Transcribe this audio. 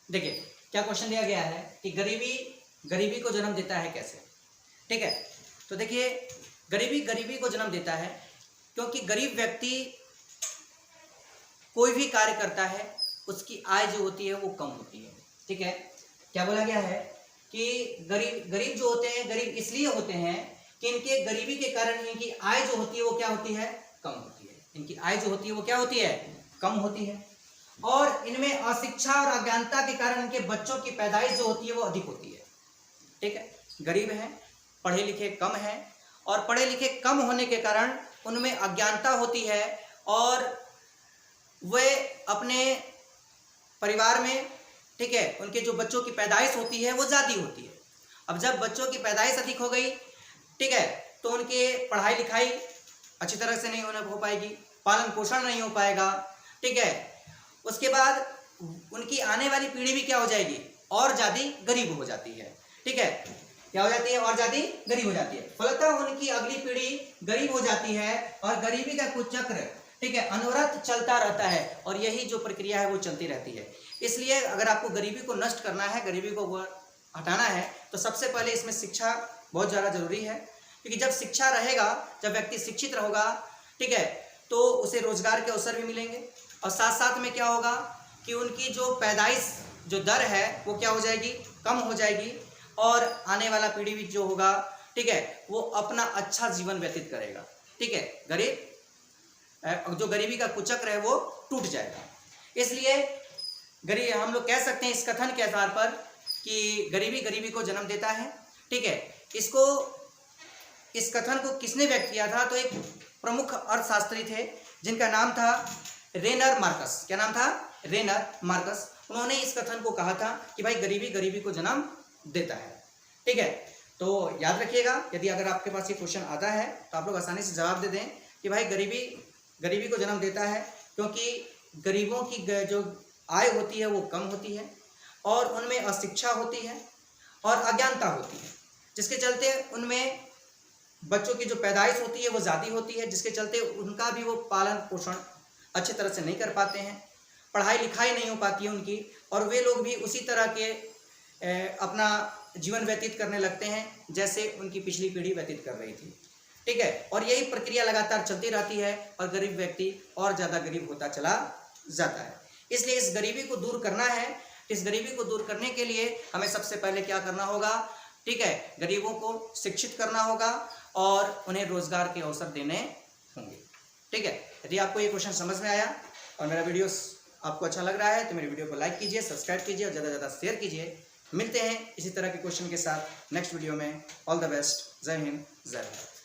देखिए क्या क्वेश्चन दिया गया है कि गरीबी गरीबी को जन्म देता है कैसे। ठीक है, तो देखिए गरीबी गरीबी को जन्म देता है क्योंकि गरीब व्यक्ति कोई भी कार्य करता है उसकी आय जो होती है वो कम होती है। ठीक है, क्या बोला गया है कि गरीब गरीब जो होते हैं गरीब इसलिए होते हैं कि इनके गरीबी के कारण इनकी आय जो होती है वो क्या होती है, कम होती है। इनकी आय जो होती है वो क्या होती है, कम होती है। और इनमें अशिक्षा और अज्ञानता के कारण इनके बच्चों की पैदाइश जो होती है वो अधिक होती है। ठीक है, गरीब हैं, पढ़े लिखे कम हैं, और पढ़े लिखे कम होने के कारण उनमें अज्ञानता होती है और वे अपने परिवार में, ठीक है, उनके जो बच्चों की पैदाइश होती है वो ज़्यादा होती है। अब जब बच्चों की पैदाइश अधिक हो गई, ठीक है, तो उनके पढ़ाई लिखाई अच्छी तरह से नहीं हो पाएगी, पालन पोषण नहीं हो पाएगा। ठीक है, उसके बाद उनकी आने वाली पीढ़ी भी क्या हो जाएगी, और ज़्यादा गरीब हो जाती है। ठीक है, क्या हो जाती है, और ज़्यादा गरीब हो जाती है। फलतः उनकी अगली पीढ़ी गरीब हो जाती है और गरीबी का कुचक्र, ठीक है, अनवरत चलता रहता है और यही जो प्रक्रिया है वो चलती रहती है। इसलिए अगर आपको गरीबी को नष्ट करना है, गरीबी को हटाना है, तो सबसे पहले इसमें शिक्षा बहुत ज़्यादा जरूरी है। क्योंकि जब शिक्षा रहेगा, जब व्यक्ति शिक्षित रहेगा, ठीक है, तो उसे रोजगार के अवसर भी मिलेंगे और साथ साथ में क्या होगा कि उनकी जो पैदाइश जो दर है वो क्या हो जाएगी, कम हो जाएगी और आने वाला पीढ़ी भी जो होगा, ठीक है, वो अपना अच्छा जीवन व्यतीत करेगा। ठीक है, जो गरीबी का कुचक्र है वो टूट जाएगा। इसलिए गरीब हम लोग कह सकते हैं इस कथन के आधार पर कि गरीबी गरीबी को जन्म देता है। ठीक है, इस कथन को किसने व्यक्त किया था, तो एक प्रमुख अर्थशास्त्री थे जिनका नाम था रेनर मार्कस। क्या नाम था, रेनर मार्कस। उन्होंने इस कथन को कहा था कि भाई गरीबी गरीबी को जन्म देता है। ठीक है, तो याद रखिएगा, यदि अगर आपके पास ये क्वेश्चन आता है तो आप लोग आसानी से जवाब दे दें कि भाई गरीबी गरीबी को जन्म देता है क्योंकि गरीबों की जो आय होती है वो कम होती है और उनमें अशिक्षा होती है और अज्ञानता होती है, जिसके चलते उनमें बच्चों की जो पैदाइश होती है वो ज़्यादा होती है, जिसके चलते उनका भी वो पालन पोषण अच्छी तरह से नहीं कर पाते हैं, पढ़ाई लिखाई नहीं हो पाती है उनकी, और वे लोग भी उसी तरह के अपना जीवन व्यतीत करने लगते हैं जैसे उनकी पिछली पीढ़ी व्यतीत कर रही थी। ठीक है, और यही प्रक्रिया लगातार चलती रहती है और गरीब व्यक्ति और ज़्यादा गरीब होता चला जाता है। इसलिए इस गरीबी को दूर करना है। इस गरीबी को दूर करने के लिए हमें सबसे पहले क्या करना होगा, ठीक है, गरीबों को शिक्षित करना होगा और उन्हें रोजगार के अवसर देने होंगे। ठीक है, यदि आपको ये क्वेश्चन समझ में आया और मेरा वीडियो आपको अच्छा लग रहा है तो मेरे वीडियो को लाइक कीजिए, सब्सक्राइब कीजिए और ज़्यादा से ज़्यादा शेयर कीजिए। मिलते हैं इसी तरह के क्वेश्चन के साथ नेक्स्ट वीडियो में। All the best. जय हिंद, जय भारत।